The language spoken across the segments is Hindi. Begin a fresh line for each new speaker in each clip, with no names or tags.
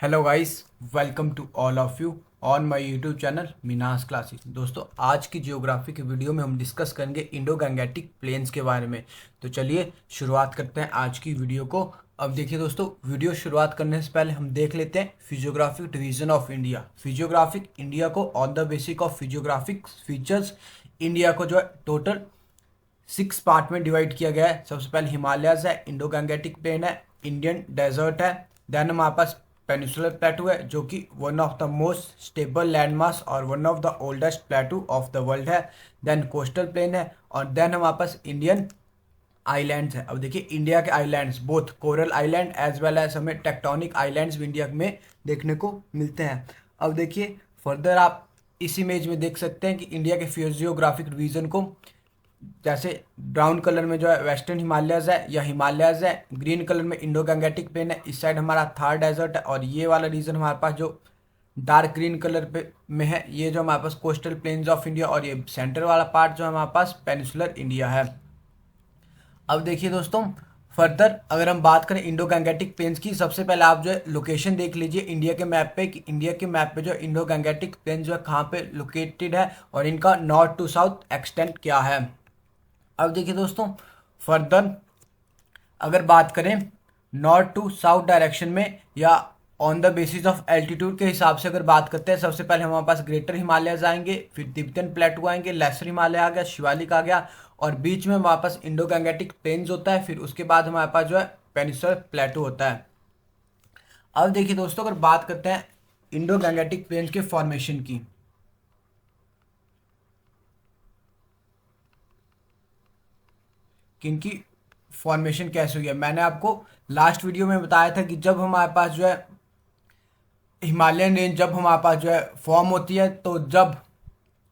Hello guys, welcome to all of you on my YouTube channel Meena's classes. दोस्तों, आज की जियोग्राफी की वीडियो में हम डिस्कस करेंगे इंडो गैंगेटिक प्लेन्स के बारे में। तो चलिए शुरुआत करते हैं आज की वीडियो को। अब देखिए दोस्तों, वीडियो शुरुआत करने से पहले हम देख लेते हैं physiographic division of India. Physiographic India को on the basic of physiographic features India को जो है टोटल 6 पार्ट में डिवाइड किया गया है। सबसे पहले हिमालयाज है, इंडो गैंगेटिक प्लेन है, इंडियन डेजर्ट है, देन हमारे पास पेनिसुलर प्लेटू है जो कि one of the most stable land mass और one of the oldest plateau of the world है। देन कोस्टल प्लेन है और देन हमारे पास इंडियन आइलैंड्स है। अब देखिए, इंडिया के islands both coral island as well as हमें टेक्टोनिक आइलैंड्स भी इंडिया में देखने को मिलते हैं। अब देखिए फर्दर आप इस इमेज में देख सकते हैं कि इंडिया के फिजियोग्राफिक रीजन को, जैसे ब्राउन कलर में जो है वेस्टर्न हिमालयज है या हिमालयज है, ग्रीन कलर में इंडो गैंगेटिक प्लेन है, इस साइड हमारा थार डेजर्ट है और ये वाला रीजन हमारे पास जो डार्क ग्रीन कलर पे में है ये जो हमारे पास कोस्टल प्लेन्स ऑफ इंडिया, और ये सेंटर वाला पार्ट जो हमारे पास पेनिसुलर इंडिया है। अब देखिए दोस्तों, फर्दर अगर हम बात करें इंडो गैंगेटिक प्लेन्स की, सबसे पहले आप जो है लोकेशन देख लीजिए इंडिया के मैप पे कि इंडिया के मैप पे जो इंडो गैंगेटिक प्लेन जो है कहाँ पे लोकेटेड है और इनका नॉर्थ टू साउथ एक्सटेंट क्या है। अब देखिए दोस्तों, फर्दर अगर बात करें नॉर्थ टू साउथ डायरेक्शन में या on the basis of altitude के हिसाब से अगर बात करते हैं, सबसे पहले हमारे पास ग्रेटर हिमालयज आएंगे, फिर तिब्बतन प्लेटू आएंगे, लेसर हिमालय आ गया, शिवालिक आ गया और बीच में हमारे पास इंडो गैंगेटिक प्लेन्स होता है। फिर उसके बाद हमारे पास जो है पेनिसुलर प्लेटू होता है। अब देखिए दोस्तों, अगर बात करते हैं इंडो गैंगेटिक प्लेन्स के फॉर्मेशन की, किनकी फॉर्मेशन कैसे हुई है, मैंने आपको लास्ट वीडियो में बताया था कि जब हमारे पास जो है हिमालयन रेंज जब हमारे पास जो है फॉर्म होती है, तो जब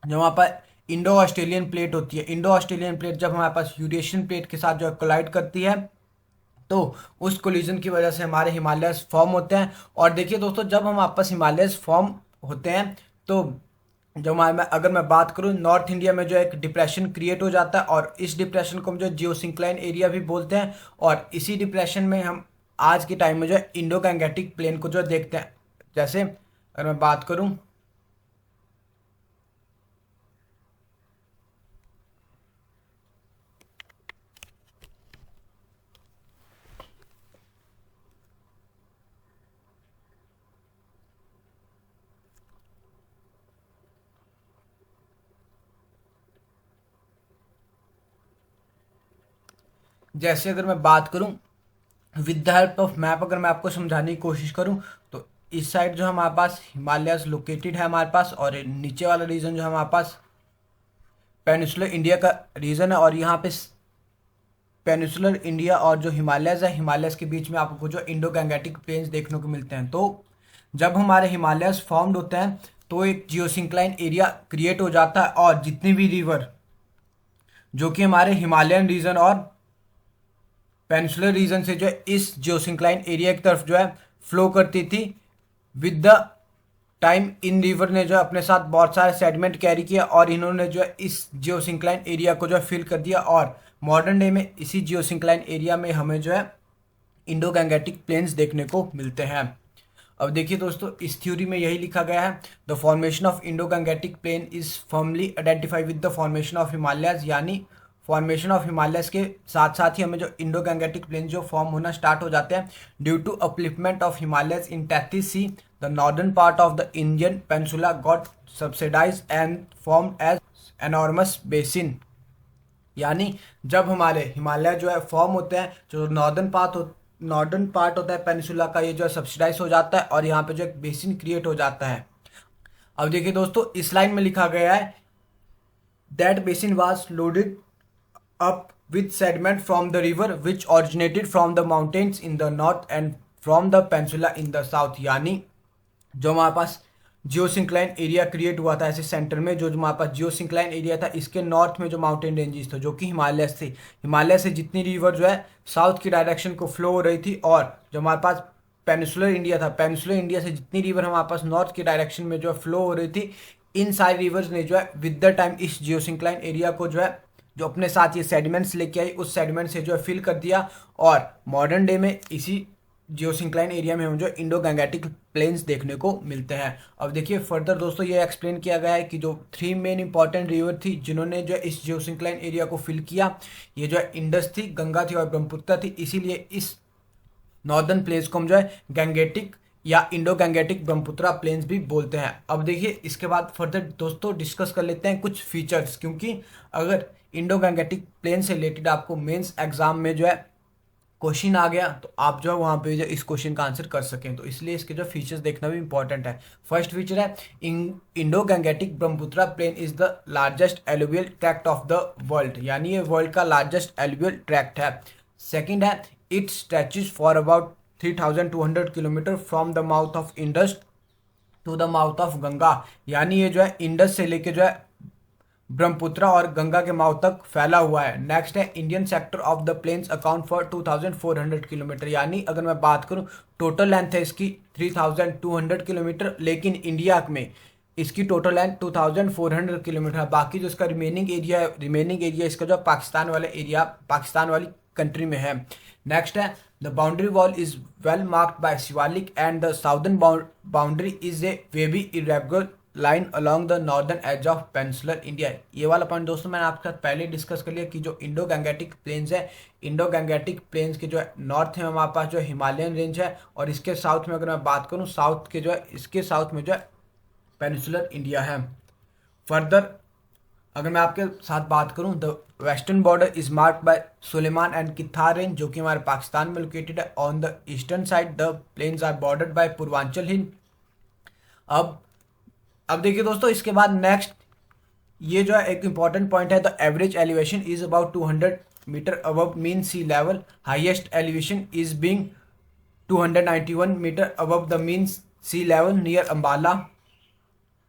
जब हमारे पास इंडो ऑस्ट्रेलियन प्लेट होती है, इंडो ऑस्ट्रेलियन प्लेट जब हमारे पास यूरेशियन प्लेट के साथ जो है कोलाइड करती है, तो उस कोलिजन की वजह से हमारे हिमालयस फॉर्म होते हैं। और देखिए दोस्तों, जब हम आपस हिमालयस फॉर्म होते हैं तो जो हमारे अगर मैं बात करूं, नॉर्थ इंडिया में जो एक डिप्रेशन क्रिएट हो जाता है और इस डिप्रेशन को हम जो जियोसिंक्लाइन एरिया भी बोलते हैं। और इसी डिप्रेशन में हम आज के टाइम में जो है इंडो गैंगेटिक प्लेन को जो देखते हैं। जैसे अगर मैं बात करूं, जैसे अगर मैं बात करूं with the help of map, अगर मैं आपको समझाने की कोशिश करूं तो इस साइड जो हमारे पास हिमालयस लोकेटेड है हमारे पास, और नीचे वाला रीजन जो हमारे पास पेनिसुलर इंडिया का रीजन है। और यहाँ पे पेनिसुलर इंडिया और जो हिमालयस है, हिमालयस के बीच में आपको जो इंडो गैंगेटिक प्लेन्स देखने को मिलते हैं। तो जब हमारे हिमालयस फॉर्म्ड होते हैं तो एक जियोसिंक्लाइन एरिया क्रिएट हो जाता है और जितनी भी रिवर जो कि हमारे हिमालयन रीजन और पेनिसुलर रीजन से जो है इस जियोसिंक्लाइन एरिया की तरफ जो है फ्लो करती थी, with the time in river ने जो है अपने साथ बहुत सारे सेडिमेंट कैरी किया और इन्होंने जो है इस जियोसिंक्लाइन एरिया को जो है फिल कर दिया। और मॉडर्न डे में इसी जियोसिंक्लाइन एरिया में हमें जो है इंडो गैंगेटिक प्लेन्स देखने को मिलते हैं। अब देखिए दोस्तों, इस थ्योरी में यही लिखा गया है, the formation of Indo Gangetic plain is firmly identified with the formation of Himalayas, यानी फॉर्मेशन ऑफ हिमालयस के साथ साथ ही हमें जो इंडो गैंगेटिक प्लेन जो फॉर्म होना स्टार्ट हो जाते हैं due to upliftment of Himalayas in Tethys sea, the northern part of the Indian peninsula got subsidize and formed as enormous basin. यानी जब हमारे हिमालय जो है फॉर्म होते हैं, जो नॉर्दर्न पार्ट होता है पेनिनसुला का, ये जो है सब्सिडाइज हो जाता है और यहाँ पे जो एक बेसिन क्रिएट हो जाता है। अब देखिए दोस्तों, इस लाइन में लिखा गया है that basin was loaded up with sediment from the river which originated from the mountains in the north and from the peninsula in the south। यानी जो हमारे पास जियोसिंक्लाइन एरिया क्रिएट हुआ था ऐसे सेंटर में, जो हमारे पास जियोसिंक्लाइन एरिया था, इसके नॉर्थ में जो माउंटेन रेंजेस थे जो कि हिमालय से जितनी रिवर जो है साउथ की डायरेक्शन को फ्लो हो रही थी, और जो हमारे पास पेनिसुलर इंडिया था, पेनिसुलर इंडिया से जितनी रिवर हमारे पास नॉर्थ की डायरेक्शन में जो है फ्लो हो रही थी, इन सारी रिवर्स ने जो है विद द टाइम इस जियोसिंक्लाइन एरिया को जो है जो अपने साथ ये सेडिमेंट्स लेके आई, उस सेडिमेंट से जो है फिल कर दिया। और मॉडर्न डे में इसी जियोसिंक्लाइन एरिया में हम जो इंडो गैंगेटिक प्लेन्स देखने को मिलते हैं। अब देखिए फर्दर दोस्तों ये एक्सप्लेन किया गया है कि जो 3 मेन इंपॉर्टेंट रिवर थी जिन्होंने जो है इस जियोसिंक्लाइन एरिया को फिल किया, ये जो है इंडस थी, गंगा थी और ब्रह्मपुत्र थी। इसीलिए इस नॉर्दर्न प्लेन्स को हम जो है गैंगेटिक या इंडो गैंगेटिक ब्रह्मपुत्रा प्लेन्स भी बोलते हैं। अब देखिए इसके बाद फर्दर दोस्तों डिस्कस कर लेते हैं कुछ फीचर्स, क्योंकि अगर इंडो गैंगेटिक प्लेन से रिलेटेड आपको मेंस एग्जाम में जो है क्वेश्चन आ गया तो आप जो है वहाँ पे जो इस क्वेश्चन का आंसर कर सकें, तो इसलिए इसके जो फीचर्स देखना भी इंपॉर्टेंट है। फर्स्ट फीचर है Indo Gangetic Brahmaputra plain is the largest alluvial tract of the world, यानी ये वर्ल्ड का लार्जेस्ट एलुवियल ट्रैक्ट है। सेकंड है it stretches for about 3200 kilometre from the mouth of Indus to the mouth of Ganga, यानी ये जो है इंडस से लेके जो है ब्रह्मपुत्र और गंगा के माउथ तक फैला हुआ है। नेक्स्ट है Indian sector of the plains account for 2400 kilometre, यानी अगर मैं बात करूं टोटल लेंथ है इसकी 3200 किलोमीटर, लेकिन इंडिया में इसकी टोटल लेंथ 2400 किलोमीटर है। बाकी जो इसका रिमेनिंग एरिया है, रिमेनिंग एरिया इसका जो पाकिस्तान वाला एरिया, पाकिस्तान वाली कंट्री में है। नेक्स्ट है the boundary wall is well marked by Shivalik and the southern boundary is a wavy irregular line along the northern edge of peninsular India. ये वाला पॉइंट दोस्तों मैंने आपके साथ पहले डिस्कस कर लिया कि जो इंडो गैंगेटिक प्लेन्स है, इंडो गैंगेटिक प्लेन्स के जो है नॉर्थ में हमारे पास जो हिमालयन रेंज है, और इसके साउथ में अगर मैं बात करूँ साउथ के जो है इसके साउथ में जो है पेनिनसुलर इंडिया है। फर्दर अगर मैं आपके साथ बात करूं the western border is marked by Sulaiman and Kirthar range, जो कि हमारे पाकिस्तान में लोकेटेड है। On the eastern side the plains are bordered by Purvanchal hill. अब देखिए दोस्तों इसके बाद नेक्स्ट ये जो है एक इंपॉर्टेंट पॉइंट है, the average elevation is about 200 metre above mean sea level, highest elevation is being 291 metre above the mean sea level near Ambala,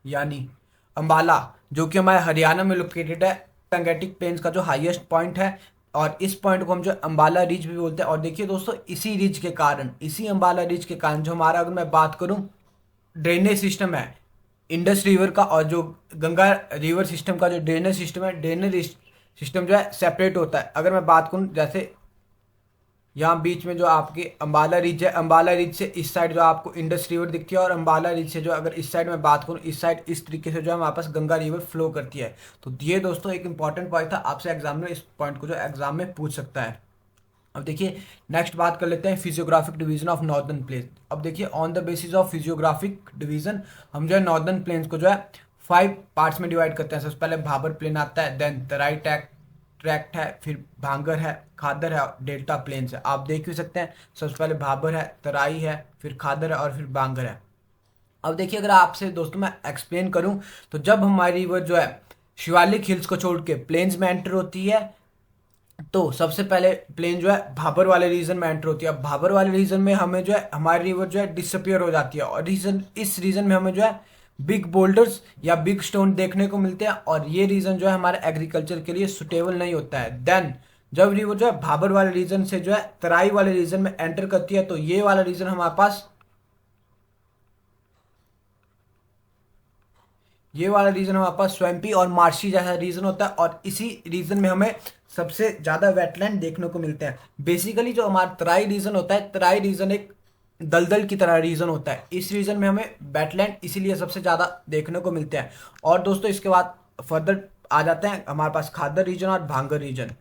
यानी अंबाला जो कि हमारे हरियाणा में लोकेटेड है, गैंगेटिक प्लेन्स का जो हाईएस्ट पॉइंट है, और इस पॉइंट को हम जो अंबाला रिज भी बोलते हैं। और देखिए दोस्तों इसी रिज के कारण, इसी अंबाला रिज के कारण जो हमारा अगर मैं बात करूं ड्रेनेज सिस्टम है इंडस रिवर का और जो गंगा रिवर सिस्टम का जो ड्रेनेज सिस्टम है, ड्रेनेज सिस्टम जो है सेपरेट होता है। अगर मैं बात करूं जैसे यहाँ बीच में जो आपकी अंबाला रिज है, अंबाला रिज से इस साइड जो आपको इंडस रिवर दिखती है, और अंबाला रिज से जो अगर इस साइड में बात करूँ इस साइड इस तरीके से जो है हमारे पास गंगा रिवर फ्लो करती है। तो ये दोस्तों एक इंपॉर्टेंट पॉइंट था, आपसे एग्जाम में इस पॉइंट को जो एग्जाम में पूछ सकता है। अब देखिए नेक्स्ट बात कर लेते हैं physiographic division of northern plains. अब देखिए on the basis of physiographic division हम जो है नॉर्दर्न प्लेन्स को जो है 5 पार्ट्स में डिवाइड करते हैं। सबसे पहले भाबर प्लेन आता है, देन तराई ट्रैक्ट है, फिर भांगर है, खादर है और डेल्टा प्लेन्स है। आप देख भी सकते हैं सबसे पहले भाबर है, तराई है, फिर खादर है और फिर भांगर है। अब देखिए अगर आपसे दोस्तों मैं एक्सप्लेन करूं तो जब हमारी रिवर जो है शिवालिक हिल्स को छोड़ के प्लेन्स में एंटर होती है तो सबसे पहले प्लेन जो है भाबर वाले रीजन में एंटर होती है। अब भाबर वाले रीजन में हमें जो है हमारी रिवर जो है डिसअपियर हो जाती है, और इस रीजन में हमें जो है बिग बोल्डर्स या बिग स्टोन देखने को मिलते हैं, और ये रीजन जो है हमारे एग्रीकल्चर के लिए सुटेबल नहीं होता है। देन जब रिवर जो है भाबर वाले रीजन से जो है तराई वाले रीजन में एंटर करती है तो ये वाला रीजन हमारे पास, ये वाला रीजन हमारे पास स्वैम्पी और मार्शी जैसा रीजन होता है, और इसी रीजन में हमें सबसे ज्यादा वेटलैंड देखने को मिलते हैं। बेसिकली जो हमारा तराई रीजन होता है, तराई रीजन एक दलदल की तरह रीजन होता है, इस रीजन में हमें वेटलैंड इसीलिए सबसे ज्यादा देखने को मिलते हैं। और दोस्तों इसके बाद फर्दर आ जाते हैं हमारे पास खादर रीजन और भांगर रीजन।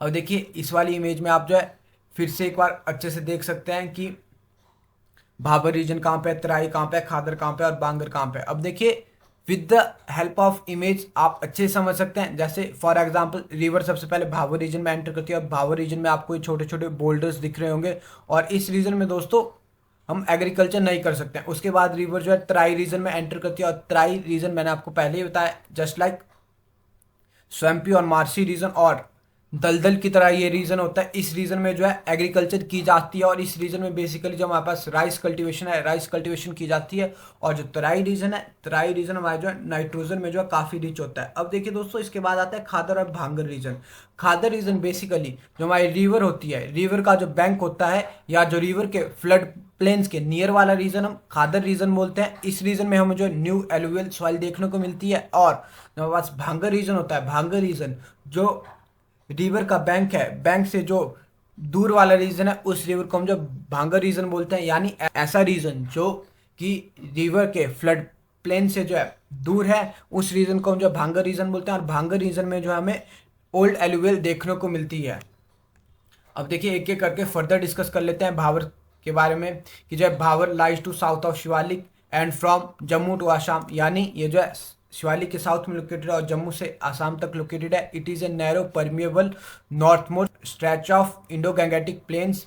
अब देखिए इस वाली इमेज में आप जो है फिर से एक बार अच्छे से देख सकते हैं कि भाबर रीजन कहाँ पे, तराई कहाँ पे, खादर कहाँ पे और भांगर कहाँ पे। अब देखिए with the help of image आप अच्छे से समझ सकते हैं। जैसे फॉर एग्जांपल रिवर सबसे पहले भावर रीजन में एंटर करती है, और भावर रीजन में आपको छोटे छोटे बोल्डर्स दिख रहे होंगे, और इस रीजन में दोस्तों हम एग्रीकल्चर नहीं कर सकते हैं। उसके बाद रिवर जो है तराई रीजन में एंटर करती है, और तराई रीजन मैंने आपको पहले ही बताया जस्ट लाइक स्वैम्पी और मार्शी रीजन और दलदल की तरह ये रीजन होता है। इस रीजन में जो है एग्रीकल्चर की जाती है, और इस रीजन में बेसिकली जो हमारे पास राइस कल्टीवेशन है, राइस कल्टीवेशन की जाती है। और जो तराई रीजन है, तराई रीजन हमारे जो है नाइट्रोजन में जो है काफ़ी रिच होता है। अब देखिए दोस्तों इसके बाद आता है खादर और भांगर रीजन। खादर रीजन बेसिकली जो हमारी रिवर होती है, रिवर का जो बैंक होता है या जो रिवर के फ्लड प्लेन्स के नियर वाला रीजन हम खादर रीजन बोलते हैं। इस रीजन में हमें जो न्यू एलुवियल सॉइल देखने को मिलती है। और जो हमारे पास भांगर रीजन होता है, भांगर रीजन जो रिवर का बैंक है, बैंक से जो दूर वाला रीजन है उस रिवर को हम जो भांगर रीजन बोलते हैं, यानी ऐसा रीजन जो कि रिवर के फ्लड प्लेन से जो है दूर है, उस रीजन को हम जो भांगर रीजन बोलते हैं। और भांगर रीजन में जो हमें ओल्ड एलुवियल देखने को मिलती है। अब देखिए एक एक करके फर्दर डिस्कस कर लेते हैं भावर के बारे में, कि जो है Bhabar lies to south of Shivalik and from Jammu to Assam, यानी ये जो है शिवालिक के साउथ में लोकेटेड है और जम्मू से आसाम तक लोकेटेड है। It is a narrow permeable north most stretch of Indo Gangetic plains.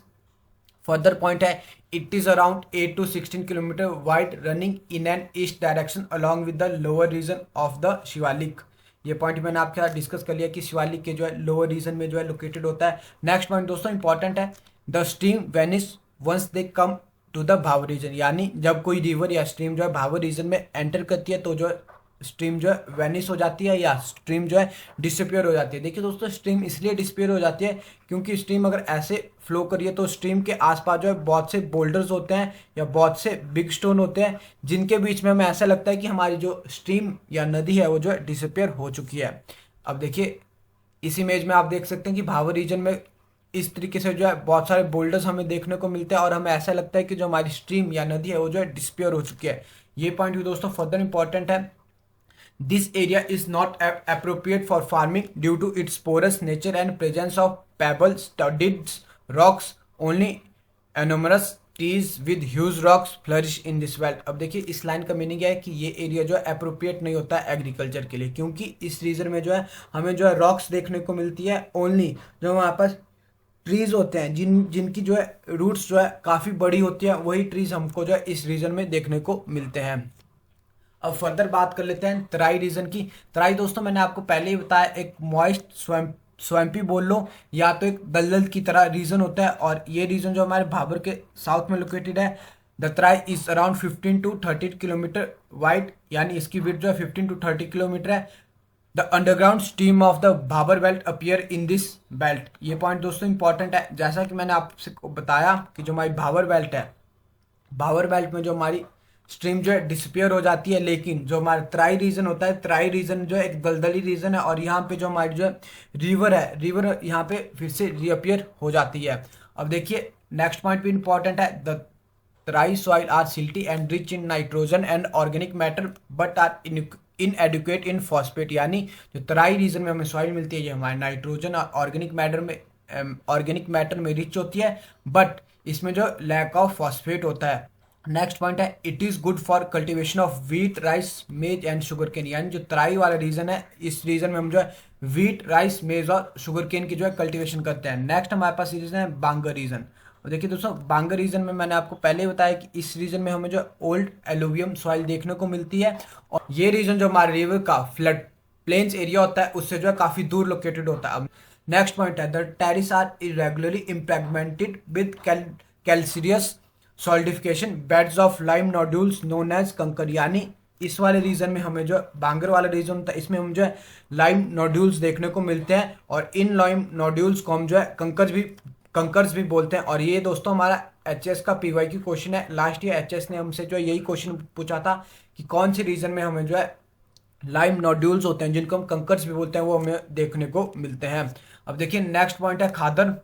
Further point है, it is around 8 to 16 kilometre wide running in an east direction along with the lower region of the Shivalik. ये पॉइंट मैंने आपके साथ डिस्कस कर लिया कि शिवालिक के जो है लोअर रीजन में जो है लोकेटेड होता है। नेक्स्ट पॉइंट दोस्तों इंपॉर्टेंट है, the stream vanishes once they come to the Bhabar region, यानी जब कोई रिवर या स्ट्रीम जो है भावर रीजन में एंटर करती है तो जो स्ट्रीम जो है वेनिस हो जाती है या स्ट्रीम जो है डिसअपियर हो जाती है। देखिए दोस्तों स्ट्रीम इसलिए डिसअपियर हो जाती है क्योंकि स्ट्रीम अगर ऐसे फ्लो करिए तो स्ट्रीम के आसपास जो है बहुत से बोल्डर्स होते हैं या बहुत से बिग स्टोन होते हैं, जिनके बीच में हमें ऐसा लगता है कि हमारी जो स्ट्रीम या नदी है वो जो है डिसअपियर हो चुकी है। अब देखिए इस इमेज में आप देख सकते हैं कि भावर रीजन में इस तरीके से जो है बहुत सारे बोल्डर्स हमें देखने को मिलते हैं और हमें ऐसा लगता है कि जो हमारी स्ट्रीम या नदी है वो जो है डिसअपियर हो चुकी है। ये पॉइंट भी दोस्तों फर्दर इंपॉर्टेंट है। This area is not appropriate for farming due to its porous nature and presence of pebble-studded rocks. Only enormous trees with huge rocks flourish in this belt. अब देखिए इस लाइन का मीनिंग है कि ये एरिया जो है अप्रोप्रिएट नहीं होता है एग्रीकल्चर के लिए, क्योंकि इस रीजन में जो है हमें जो है रॉक्स देखने को मिलती है। ओनली जो हमारे पास ट्रीज होते हैं जिनकी जो है रूट्स जो है काफ़ी बड़ी होती है, वही ट्रीज हमको जो है इस रीजन में देखने को मिलते हैं। अब फर्दर बात कर लेते हैं तराई रीजन की। तराई दोस्तों मैंने आपको पहले ही बताया एक मॉइस्ट स्वैम्पी बोल लो या तो एक दलदल की तरह रीजन होता है, और ये रीजन जो हमारे भाबर के साउथ में लोकेटेड है। The Terai is around 15 to 30 kilometre wide, यानी इसकी विड्थ जो है 15 to 30 किलोमीटर है। The underground stream of the Bhabar belt appear in this belt. ये पॉइंट दोस्तों इंपॉर्टेंट है। जैसा कि मैंने आपसे बताया कि जो हमारी भाबर बेल्ट है, भाबर बेल्ट में जो हमारी स्ट्रीम जो है डिसअपियर हो जाती है, लेकिन जो हमारा तराई रीजन होता है, तराई रीजन जो है एक दलदली रीजन है और यहाँ पे जो हमारी जो है रिवर यहाँ पे फिर से रीअपियर हो जाती है। अब देखिए नेक्स्ट पॉइंट भी इंपॉर्टेंट है, the Terai soil are silty and rich in nitrogen and organic matter but are inadequate in phosphate, यानी जो तराई रीजन में हमें सॉइल मिलती है ये हमारे नाइट्रोजन और ऑर्गेनिक मैटर में रिच होती है, बट इसमें जो लैक ऑफ फॉस्फेट होता है। नेक्स्ट पॉइंट है, it is good for cultivation of wheat, rice, मेज एंड शुगर केन, यानी जो तराई वाला रीजन है इस रीजन में हम जो है व्हीट, राइस, मेज और शुगर केन की जो है कल्टीवेशन करते हैं। नेक्स्ट हमारे पास रीजन है बांगर रीजन। और देखिए दोस्तों बांगर रीजन में मैंने आपको पहले ही बताया कि इस रीजन में हमें जो ओल्ड एलुवियम सॉइल देखने को मिलती है, और ये रीजन जो हमारे रिवर का फ्लड प्लेन्स एरिया होता है उससे जो है काफ़ी दूर लोकेटेड होता है। अब नेक्स्ट पॉइंट है, the terrace are irregularly impregnated with calcareous solidification beds of lime nodules known as kankar, यानी इस वाले रीजन में हमें जो बांगर वाला रीजन होता है इसमें हम जो है लाइम नोड्यूल्स देखने को मिलते हैं, और इन लाइम नोड्यूल्स को हम जो है कंकर्स भी बोलते हैं। और ये दोस्तों हमारा एचएस का पीवाईक्यू क्वेश्चन है। लास्ट ईयर एचएस ने हमसे जो है यही क्वेश्चन पूछा था कि कौन से रीजन में हमें जो है लाइम नोड्यूल्स होते हैं जिनको हम कंकर्स भी बोलते हैं, वो हमें देखने को मिलते हैं। अब देखिए नेक्स्ट पॉइंट है खादर।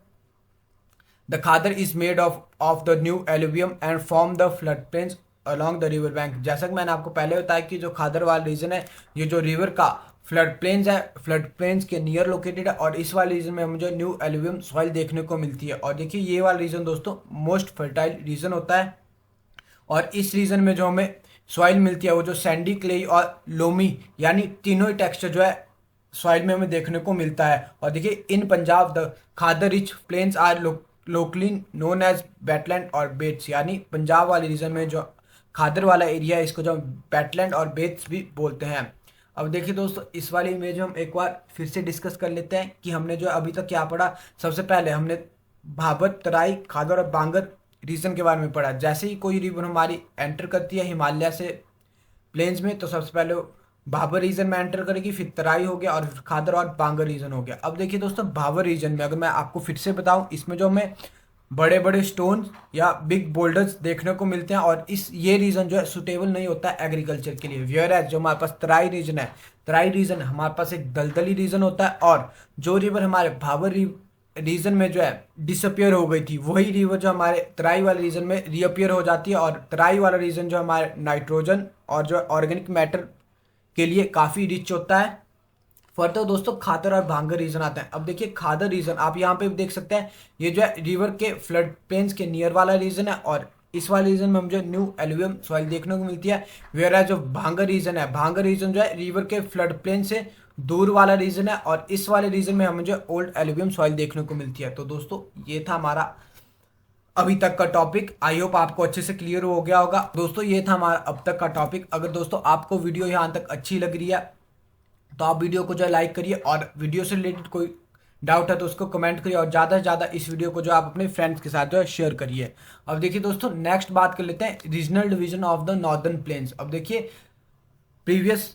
The Khadar is made of the new alluvium and form the floodplains along the river bank। जैसा कि मैंने आपको पहले बताया कि जो खादर वाला रीजन है ये जो रिवर का फ्लड प्लेन्स है, फ्लड प्लेन्स के नियर लोकेटेड है, और इस वाले रीजन में हमें जो न्यू एलुवियम सॉइल देखने को मिलती है। और देखिए ये वाला रीजन दोस्तों मोस्ट फर्टाइल रीजन होता है, और इस रीजन में जो हमें सॉइल मिलती है वो जो सैंडी, क्लेई और लोमी, यानी तीनों ही टेक्सचर जो है सॉइल में हमें देखने को मिलता है। और देखिए in Punjab the khadar rich plains are locally known as Betland और बेट्स, यानी पंजाब वाले रीजन में जो खादर वाला एरिया है इसको जो बैटलैंड और बेट्स भी बोलते हैं। अब देखिए दोस्तों इस वाली इमेज में हम एक बार फिर से डिस्कस कर लेते हैं कि हमने जो अभी तक क्या पढ़ा। सबसे पहले हमने भाबर, तराई, खादर और बांगर रीजन के बारे में पढ़ा। जैसे ही कोई रिवर हमारी एंटर करती है हिमालय से प्लेन्स में तो सबसे पहले भाबर रीजन में एंटर करेगी, फिर तराई हो गया और फिर खादर और बांगर रीजन हो गया। अब देखिए दोस्तों भाबर रीजन में अगर मैं आपको फिर से बताऊं, इसमें जो हमें बड़े बड़े स्टोन या बिग बोल्डर्स देखने को मिलते हैं, और ये रीजन जो है सुटेबल नहीं होता है एग्रीकल्चर के लिए। वेयर एज जो हमारे पास तराई रीजन है, तराई रीजन हमारे पास एक दलदली रीजन होता है, और जो रिवर हमारे भाबर रीजन में जो है डिसअपियर हो गई थी, वही रिवर जो हमारे तराई वाले रीजन में रीअपियर हो जाती है। और तराई वाला रीजन जो हमारे नाइट्रोजन और जो ऑर्गेनिक मैटर के लिए काफ़ी रिच होता है। फर्दर दोस्तों खादर और भांगर रीजन आता है। अब देखिए खादर रीजन आप यहाँ पे देख सकते हैं, ये जो है रिवर के फ्लड प्लेन्स के नियर वाला रीजन है, और इस वाले रीजन में मुझे न्यू एलुवियम सॉइल देखने को मिलती है। वेयर जो भांगर रीजन है, भांगर रीजन जो है रिवर के फ्लड प्लेन से दूर वाला रीजन है, और इस वाले रीजन में हमें जो ओल्ड एलुवियम सॉइल देखने को मिलती है। तो दोस्तों ये था हमारा अभी तक का टॉपिक। आई होप आपको अच्छे से क्लियर हो गया होगा। दोस्तों ये था हमारा अब तक का टॉपिक। अगर दोस्तों आपको वीडियो यहाँ तक अच्छी लग रही है तो आप वीडियो को जो है लाइक करिए, और वीडियो से रिलेटेड कोई डाउट है तो उसको कमेंट करिए, और ज़्यादा से ज़्यादा इस वीडियो को जो आप अपने फ्रेंड्स के साथ जो है शेयर करिए। अब देखिए दोस्तों नेक्स्ट बात कर लेते हैं regional division of the northern plains. अब देखिए प्रीवियस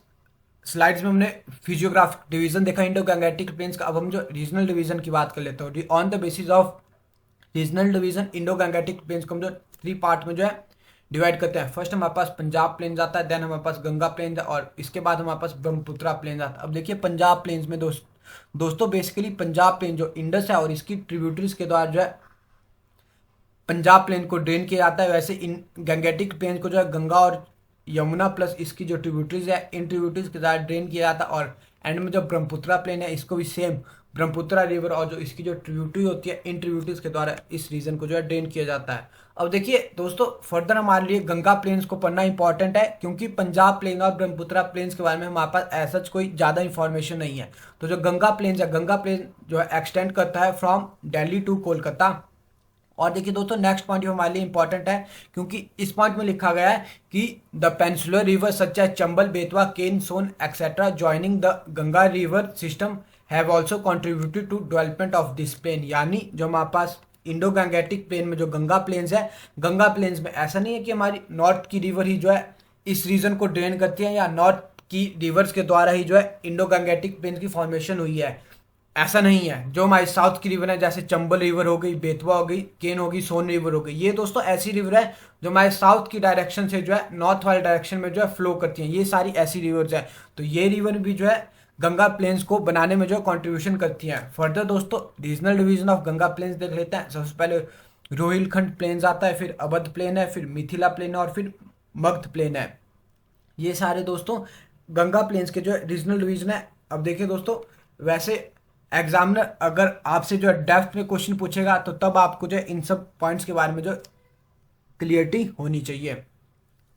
स्लाइड्स में हमने फिजियोग्राफिक डिवीजन देखा इंडो गैंगेटिक प्लेन्स का। अब हम जो रीजनल डिवीजन की बात कर लेते हैं, on the basis of regional division Indo Gangetic planes को हम जो 3 पार्ट में जो है डिवाइड करते हैं। फर्स्ट हमारे पास पंजाब प्लेन्स आता है, देन हमारे पास गंगा प्लेन्स है, और इसके बाद हमारे पास ब्रह्मपुत्रा प्लेन्स आता है। अब देखिए पंजाब प्लेन्स में दोस्तों बेसिकली पंजाब प्लेन जो इंडस है और इसकी ट्रिब्यूटरीज के द्वारा जो है पंजाब प्लेन को ड्रेन किया जाता है। वैसे इन गंगेटिक प्लेन को जो है गंगा और यमुना प्लस इसकी जो ट्रिब्यूटरीज है इन ट्रिब्यूटरीज के द्वारा ड्रेन किया जाता है। और एंड में जो ब्रह्मपुत्रा प्लेन है इसको भी सेम ब्रह्मपुत्रा रिवर और जो इसकी जो ट्रिब्यूटरी होती है इन ट्रिब्यूटरीज के द्वारा इस रीजन को जो है ड्रेन किया जाता है। अब देखिए दोस्तों फर्दर हमारे लिए गंगा प्लेन्स को पढ़ना इंपॉर्टेंट है, क्योंकि पंजाब प्लेन और ब्रह्मपुत्रा प्लेन्स के बारे में हमारे पास ऐसा कोई ज़्यादा इंफॉर्मेशन नहीं है। तो जो गंगा प्लेन्स है, गंगा प्लेन जो है एक्सटेंड करता है फ्रॉम दिल्ली टू कोलकाता। और देखिए दोस्तों नेक्स्ट पॉइंट हमारे लिए इंपॉर्टेंट है, क्योंकि इस पॉइंट में लिखा गया है कि the peninsular river such as Chambal, Betwa, Ken, Son etcetera joining the Ganga river system have also contributed to development of this plain. यानी जो हमारे पास इंडो गैंगेटिक प्लेन में जो गंगा प्लेन्स है, गंगा प्लेन्स में ऐसा नहीं है कि हमारी नॉर्थ की रिवर ही जो है इस रीजन को ड्रेन करती है, या नॉर्थ की रिवर्स के द्वारा ही जो है इंडो गैंगेटिक प्लेन की फॉर्मेशन हुई है, ऐसा नहीं है। जो हमारी साउथ की रिवर है जैसे चंबल रिवर हो गई, बेतवा हो गई, केन होगी, सोन रिवर हो गई, ये दोस्तों ऐसी रिवर है जो हमारे साउथ की डायरेक्शन से जो है नॉर्थ वाले डायरेक्शन में जो है फ्लो करती हैं। ये सारी ऐसी रिवर्स है। तो ये रिवर भी जो है गंगा प्लेन्स को बनाने में जो कंट्रीब्यूशन करती हैं। फर्दर दोस्तों regional division of Ganga plains देख लेते हैं। सबसे पहले रोहिलखंड प्लेन्स आता है, फिर अवध प्लेन है, फिर मिथिला प्लेन है, और फिर मगध प्लेन है। ये सारे दोस्तों गंगा प्लेन्स के जो रीजनल डिवीजन है। अब देखिए दोस्तों वैसे एग्जामिनर अगर आपसे जो है डेप्थ में क्वेश्चन पूछेगा तो तब आपको जो है इन सब पॉइंट्स के बारे में जो क्लियरिटी होनी चाहिए।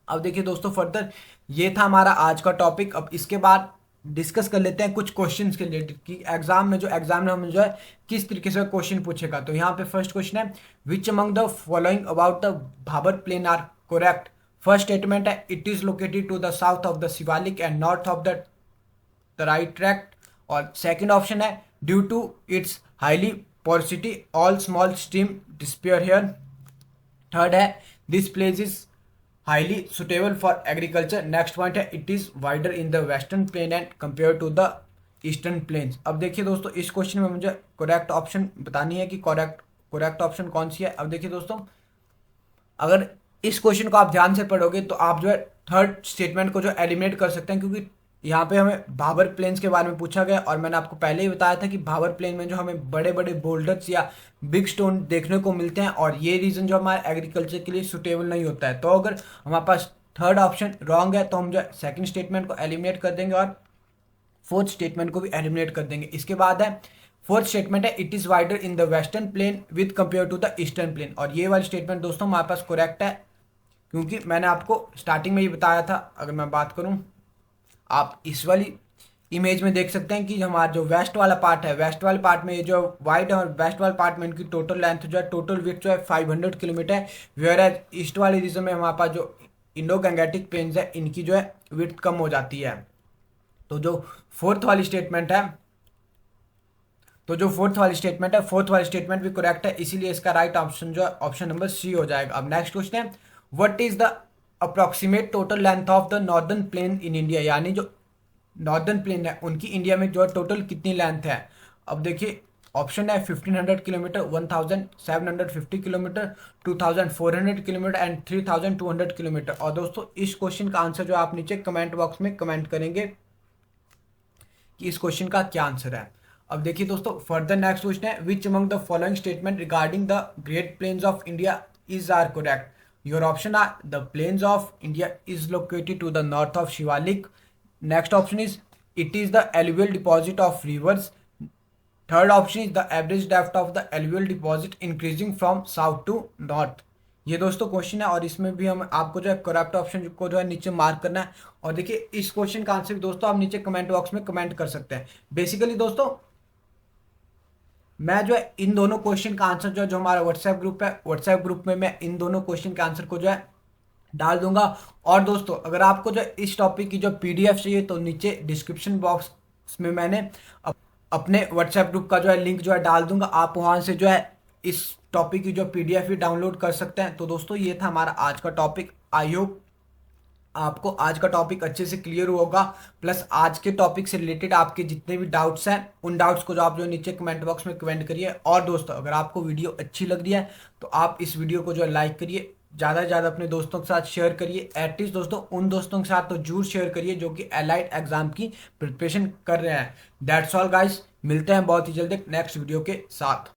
अब देखिए दोस्तों फर्दर ये था हमारा आज का टॉपिक। अब इसके बाद डिस्कस कर लेते हैं कुछ क्वेश्चंस के रिलेटेड कि एग्जाम में जो एग्जामिनर हमें जो है किस तरीके से क्वेश्चन पूछेगा। तो यहाँ पे फर्स्ट क्वेश्चन है which among the following about the Bhabar plain are correct. First statement है it is located to the south of the Shivalik and north of the Terai tract. और सेकंड ऑप्शन है due to its highly porosity all small stream disappear here. Third है this place is highly suitable for agriculture. Next point है it is wider in the western plain and compare to the eastern planes. अब देखिए दोस्तों इस क्वेश्चन में मुझे करेक्ट ऑप्शन बतानी है कि करेक्ट ऑप्शन कौन सी है। अब देखिए दोस्तों अगर इस क्वेश्चन को आप ध्यान से पढ़ोगे तो आप जो है थर्ड स्टेटमेंट को जो एलिमिनेट कर सकते हैं, क्योंकि यहाँ पे हमें भाबर प्लेन्स के बारे में पूछा गया और मैंने आपको पहले ही बताया था कि भाबर प्लेन में जो हमें बड़े बड़े बोल्डर्स या बिग स्टोन देखने को मिलते हैं और ये रीजन जो हमारे एग्रीकल्चर के लिए सुटेबल नहीं होता है। तो अगर हमारे पास थर्ड ऑप्शन रॉन्ग है तो हम जो सेकंड स्टेटमेंट को एलिमिनेट कर देंगे और फोर्थ स्टेटमेंट को भी एलिमिनेट कर देंगे। इसके बाद है फोर्थ स्टेटमेंट है it is wider in the western plain with compare to the eastern plain. और ये वाली स्टेटमेंट दोस्तों हमारे पास करेक्ट है, क्योंकि मैंने आपको स्टार्टिंग में ही बताया था। अगर मैं बात करूं आप इस वाली इमेज में देख सकते हैं कि हमारा जो वेस्ट वाला पार्ट है, वेस्ट वाले पार्ट में ये जो वाइड है और वेस्ट वाले पार्ट में इनकी टोटल लेंथ जो है टोटल विड्थ जो है 500 किलोमीटर है। वेयर एज ईस्ट वाले रीजन में हमारे पास जो इंडो गैंगेटिक प्लेन्स है इनकी जो है विड्थ कम हो जाती है। तो जो फोर्थ वाली स्टेटमेंट है फोर्थ वाली स्टेटमेंट भी करेक्ट है, इसीलिए इसका राइट ऑप्शन जो है ऑप्शन नंबर सी हो जाएगा। अब नेक्स्ट क्वेश्चन है what is the approximate total length of the northern plain in India. यानी जो नॉर्दर्न प्लेन है उनकी इंडिया में जो है टोटल कितनी लेंथ है। अब देखिए ऑप्शन है 1500 kilometre, 1750 kilometre, 2400 kilometre and 3200 kilometre. और दोस्तों इस क्वेश्चन का आंसर जो आप नीचे कमेंट बॉक्स में कमेंट करेंगे कि इस क्वेश्चन का क्या आंसर है। अब देखिए दोस्तों, फर्दर नेक्स्ट क्वेश्चन है, which among the following statement regarding the great plains of India is are correct? Your option are the plains of India is located to the north of Shivalik. Next option is it is the alluvial deposit of rivers. Third option is the average depth of the alluvial deposit increasing from south to north. ये दोस्तों क्वेश्चन है और इसमें भी हम आपको जो है करेक्ट ऑप्शन को जो है नीचे मार्क करना है. और देखिए इस क्वेश्चन का आंसर दोस्तों आप नीचे कमेंट बॉक्स में कमेंट कर सकते हैं. बेसिकली दोस्तों मैं जो है इन दोनों क्वेश्चन का आंसर जो हमारा व्हाट्सएप ग्रुप है, व्हाट्सएप ग्रुप में मैं इन दोनों क्वेश्चन के आंसर को जो है डाल दूंगा. और दोस्तों अगर आपको जो इस टॉपिक की जो पीडीएफ चाहिए तो नीचे डिस्क्रिप्शन बॉक्स में मैंने अपने व्हाट्सएप ग्रुप का जो है लिंक जो है डाल दूंगा. आप वहां से जो है इस टॉपिक की जो पीडीएफ भी डाउनलोड कर सकते हैं. तो दोस्तों ये था हमारा आज का टॉपिक. आई होप आपको आज का टॉपिक अच्छे से क्लियर होगा. प्लस आज के टॉपिक से रिलेटेड आपके जितने भी डाउट्स हैं उन डाउट्स को जो आप जो नीचे कमेंट बॉक्स में कमेंट करिए. और दोस्तों अगर आपको वीडियो अच्छी लग रही है तो आप इस वीडियो को जो है लाइक करिए, ज़्यादा से ज़्यादा अपने दोस्तों के साथ शेयर करिए. एटलीस्ट दोस्तों उन दोस्तों के साथ तो जरूर शेयर करिए जो कि एलाइड एग्जाम की प्रिपरेशन कर रहे हैं. दैट्स ऑल गाइस, मिलते हैं बहुत ही जल्दी नेक्स्ट वीडियो के साथ.